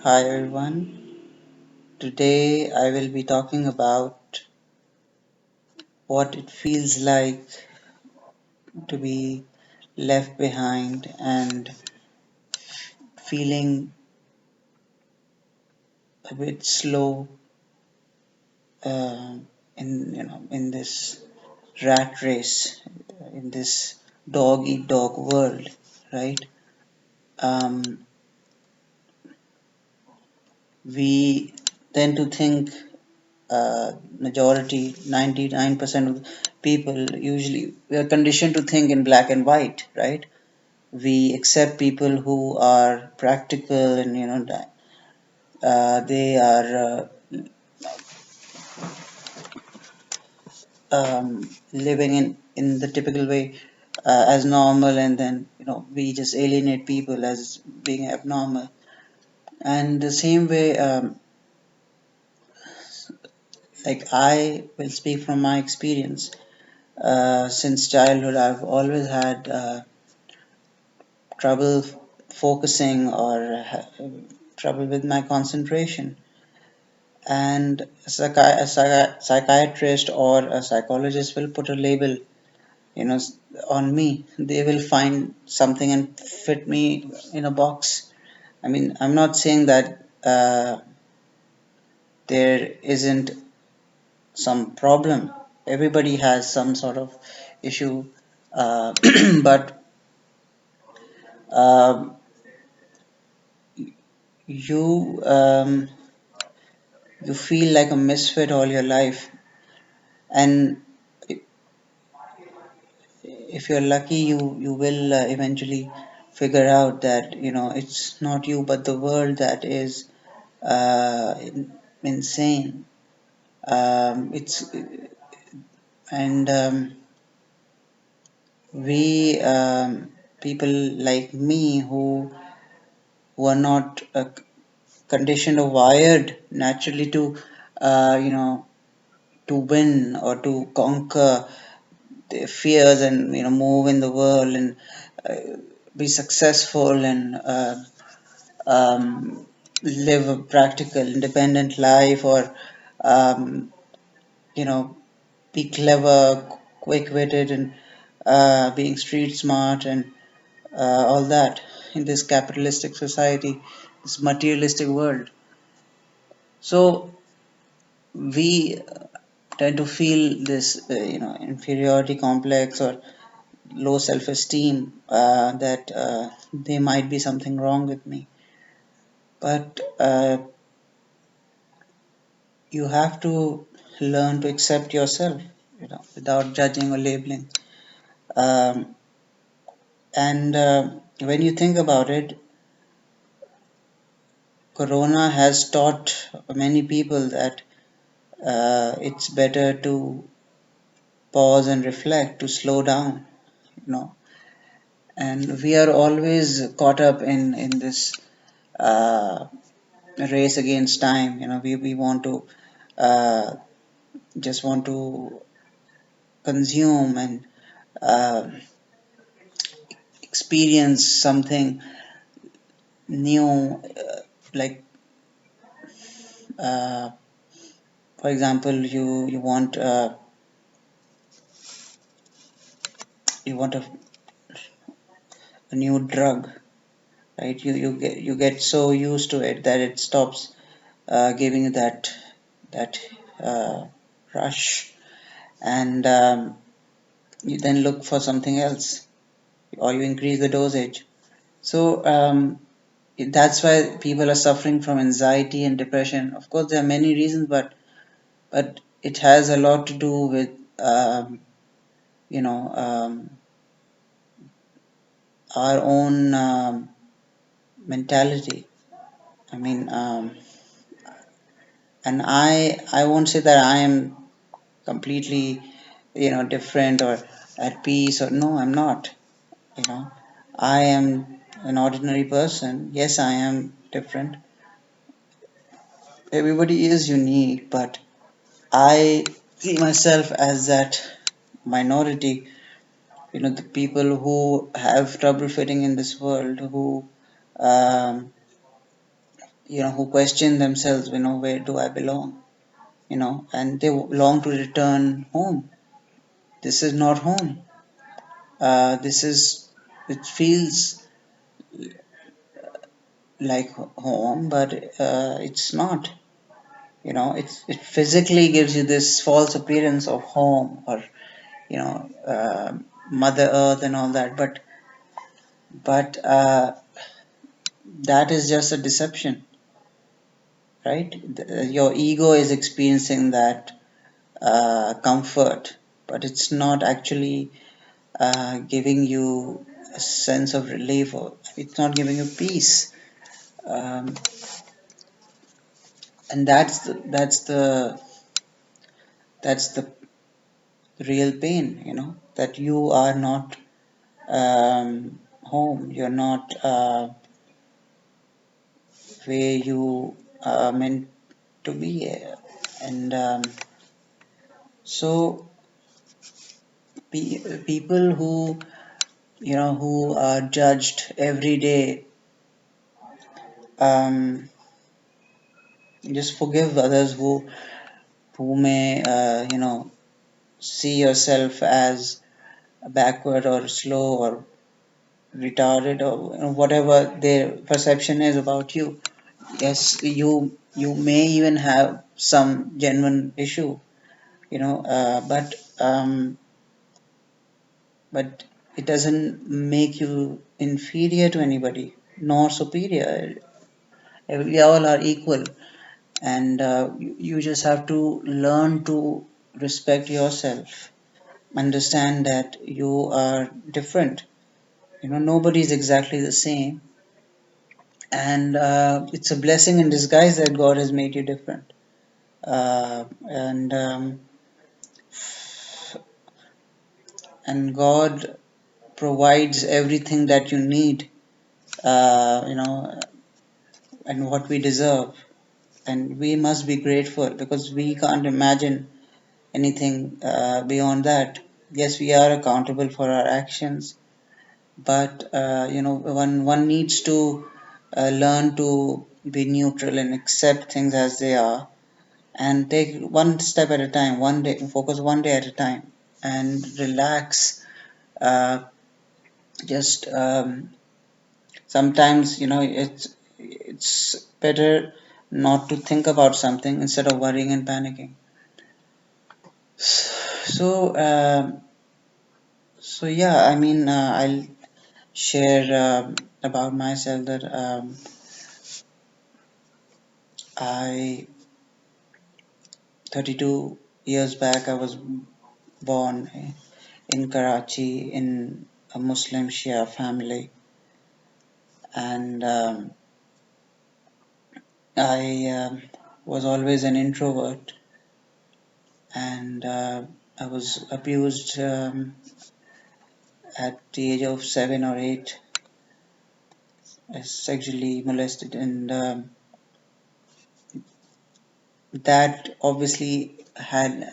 Hi everyone. Today I will be talking about what it feels like to be left behind and feeling a bit slow uh, in this rat race, in this dog eat dog world, right? Um, we tend to think majority 99% of people usually we are conditioned to think in black and white, right? We accept people who are practical and they are living in the typical way as normal, and then we just alienate people as being abnormal. And the same way, like I will speak from my experience. Since childhood, I've always had trouble focusing or trouble with my concentration. And a psychiatrist or a psychologist will put a label, you know, on me. They will find something and fit me in a box. I mean, I'm not saying that there isn't some problem. Everybody has some sort of issue, but um you feel like a misfit all your life, and if you're lucky, you will eventually figure out that it's not you but the world that is insane. It's and we people like me who are not conditioned or wired naturally to you know to win or to conquer their fears and move in the world and uh, be successful and um, live a practical independent life, or um, you know be clever, quick-witted, and being street smart and all that in this capitalistic society, this materialistic world. So we tend to feel this inferiority complex or low self-esteem, that there might be something wrong with me. But you have to learn to accept yourself, without judging or labeling. Um, and when you think about it, Corona has taught many people that it's better to pause and reflect, to slow down, you know. And we are always caught up in this uh, race against time. We want to uh, just want to consume and uh, experience something new, like uh, for example, you want a new drug, right? You get so used to it that it stops giving you that rush, and you then look for something else, or you increase the dosage. So that's why people are suffering from anxiety and depression. Of course, there are many reasons, but it has a lot to do with you know um, our own mentality. I mean, and I won't say that I am completely different or at peace, or no, I'm not. you know I am an ordinary person. Yes, I am different. Everybody is unique, but I see myself as that minority, the people who have trouble fitting in this world, who um, who question themselves, where do I belong, and they long to return home. This is not home. This is, it feels like home, but it's not. It physically gives you this false appearance of home, or Mother Earth and all that, but that is just a deception, right? Your ego is experiencing that comfort, but it's not actually giving you a sense of relief, or it's not giving you peace. um, and that's the real pain, that you are not home. You're not where you are meant to be. And so people who are judged every day, um, just forgive others who may see yourself as backward or slow or retarded, or whatever their perception is about you. Yes, you may even have some genuine issue, but it doesn't make you inferior to anybody nor superior. We all are equal, and you just have to learn to respect yourself, understand that you are different. Nobody's exactly the same, and it's a blessing in disguise that God has made you different. And God provides everything that you need, and what we deserve, and we must be grateful because we can't imagine anything beyond that. Yes, we are accountable for our actions, but one needs to learn to be neutral and accept things as they are, and take one step at a time, one day, focus one day at a time, and relax. Just Sometimes it's better not to think about something instead of worrying and panicking. So yeah, I mean, I'll share about myself that I 32 years back I was born in Karachi in a Muslim Shia family, and I was always an introvert, and I was abused at the age of 7 or 8, sexually molested, and that obviously had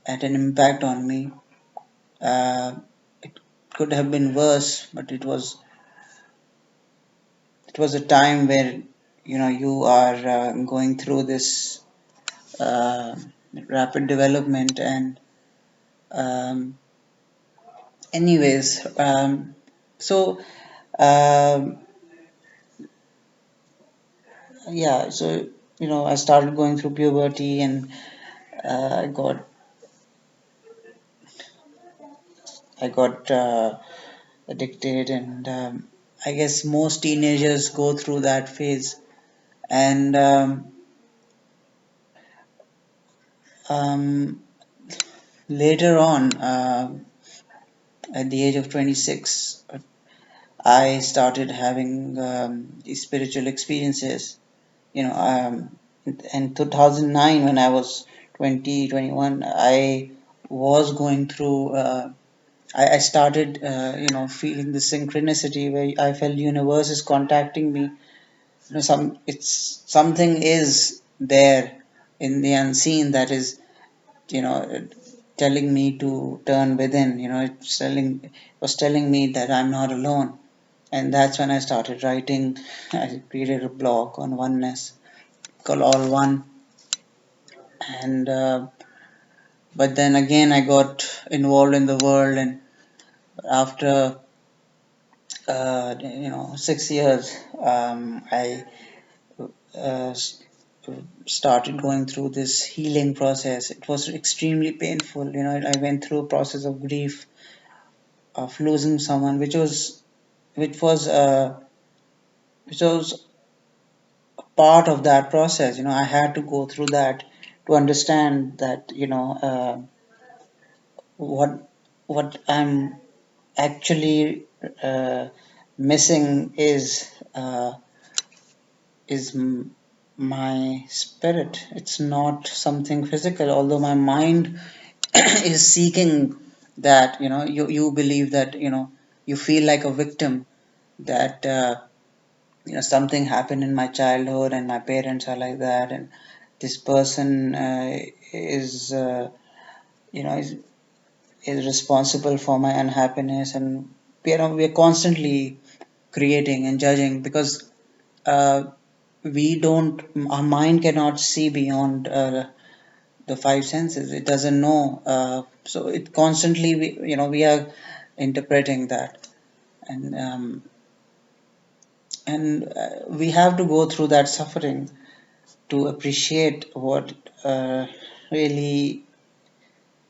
an impact on me. It could have been worse, but it was a time where you are going through this uh, rapid development, and um, anyways, so um, yeah, so I started going through puberty, and uh, I got I got addicted, and I guess most teenagers go through that phase. And um, later on, at the age of 26, I started having these spiritual experiences. In 2009, when I was 20, 21, I was going through. I started, feeling the synchronicity where I felt universe is contacting me. Something is there in the unseen that is, you know, telling me to turn within. It was telling me that I'm not alone, and that's when I started writing. I created a blog on oneness called All One, and but then again I got involved in the world, and after 6 years, I uh, started going through this healing process. It was extremely painful. I went through a process of grief of losing someone, which was uh, which was part of that process. I had to go through that to understand that what I'm actually missing is my spirit. It's not something physical, although my mind is seeking that. You believe that, you feel like a victim, that something happened in my childhood and my parents are like that, and this person is you know is, is responsible for my unhappiness, and we are constantly creating and judging, because uh, we don't our mind cannot see beyond the five senses. It doesn't know, so it constantly we are interpreting that, and we have to go through that suffering to appreciate what really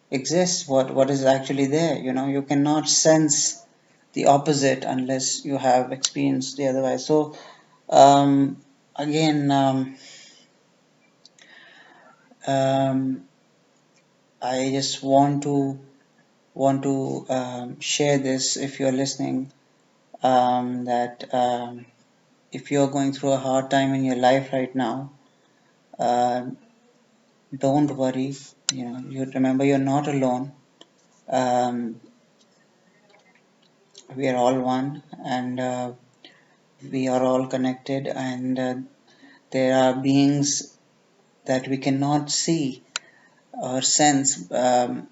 exists, what is actually there. You cannot sense the opposite unless you have experienced the otherwise. So again, um, I just want to share this, if you're listening, that if you're going through a hard time in your life right now, uh, don't worry. You remember, you're not alone. um, we are all one, and we are all connected, and there are beings that we cannot see or sense, but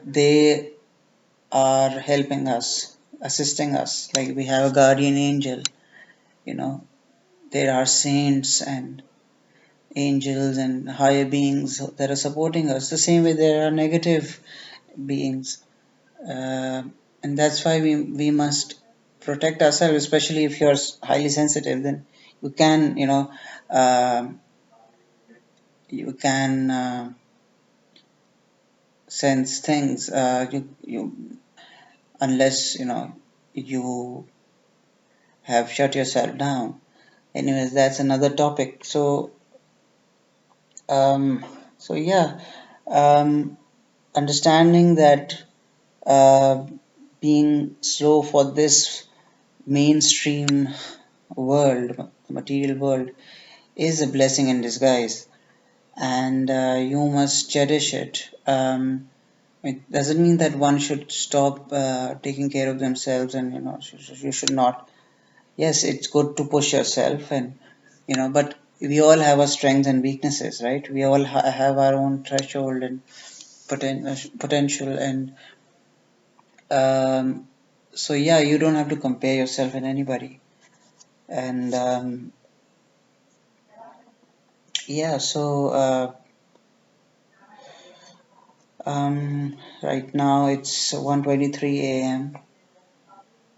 they are helping us, assisting us. Like, we have a guardian angel. you know there are saints and angels and higher beings that are supporting us. The same way there are negative beings, uh, and that's why we must protect ourselves, especially if you're highly sensitive. Then you can um you can sense things, unless you have shut yourself down. Anyways, that's another topic. Um, yeah, um, understanding that uh, being slow for this mainstream world, the material world, is a blessing in disguise, and you must cherish it. It doesn't mean that one should stop taking care of themselves, and you should not. Yes, it's good to push yourself, and but we all have our strengths and weaknesses, right? We all have our own threshold and potential, and um, so yeah, you don't have to compare yourself with anybody. And yeah, so right now it's 1:23 a.m.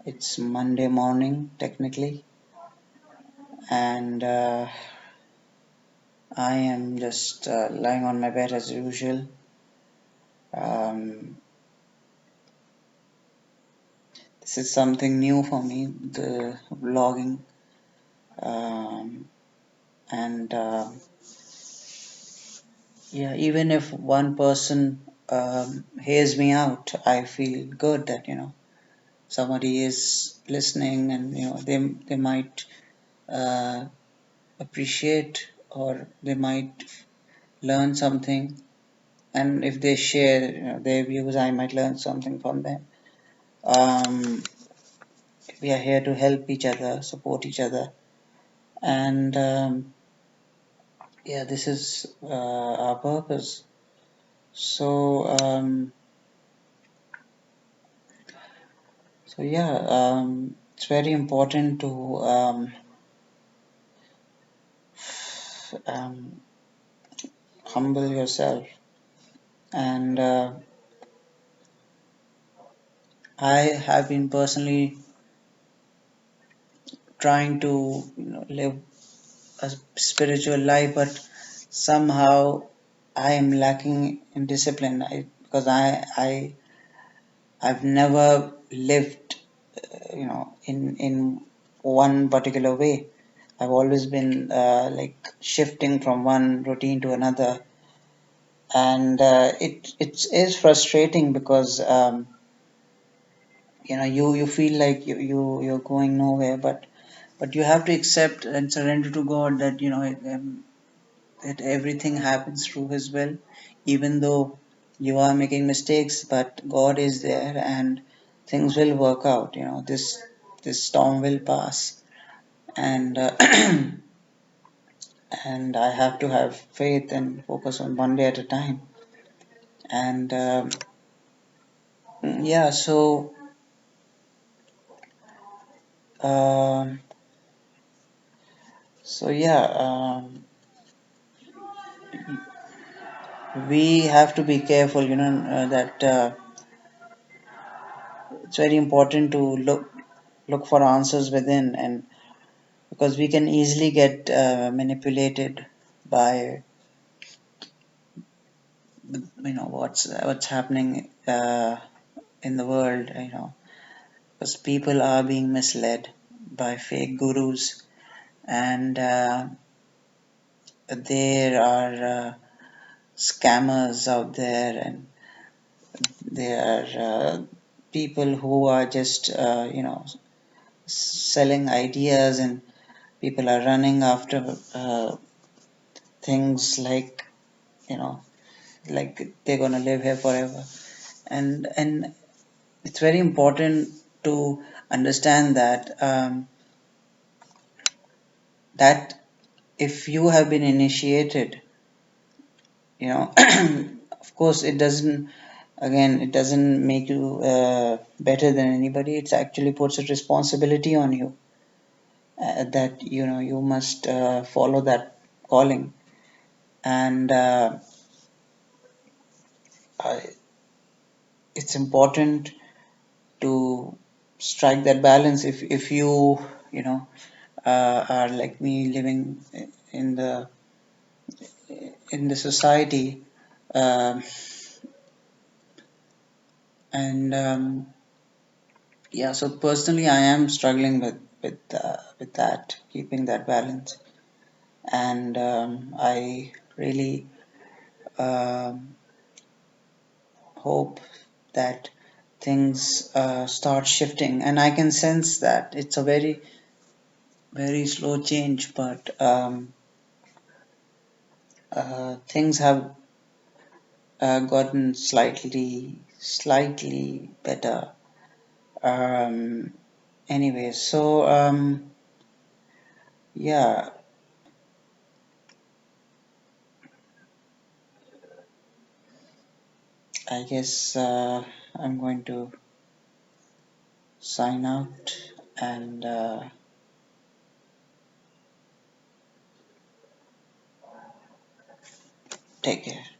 It's Monday morning technically, and I am just lying on my bed as usual. Um, this is something new for me, the vlogging, um, and yeah, even if one person hears me out, I feel good that somebody is listening, and they might uh, appreciate, or they might learn something. And if they share their views, I might learn something from them. um, we are here to help each other, support each other, and yeah, this is our purpose. So So yeah, it's very important to um, humble yourself. And I have been personally trying to live a spiritual life, but somehow I am lacking in discipline. Because I've never lived, in one particular way. I've always been like shifting from one routine to another, and it is frustrating because you feel like you're going nowhere, but you have to accept and surrender to God that that everything happens through His will, even though you are making mistakes, but God is there and things will work out. This storm will pass, and and I have to have faith and focus on one day at a time. And yeah, um, yeah, we have to be careful. That it's very important to look for answers within, and because we can easily get manipulated by what's happening in the world. Because people are being misled by fake gurus, and there are scammers out there, and there are people who are just selling ideas, and people are running after things like they're gonna live here forever. And it's very important to understand that if you have been initiated, of course it doesn't make you better than anybody. It actually puts a responsibility on you, that you must follow that calling. And uh, it's important to strike that balance. If you know are like me, living in the society, um, and yeah, so personally I am struggling with that, keeping that balance. And I really um, hope that things start shifting, and I can sense that it's a very very slow change, but things have gotten slightly better. um, Anyway, so yeah, I guess I'm going to sign out, and take care.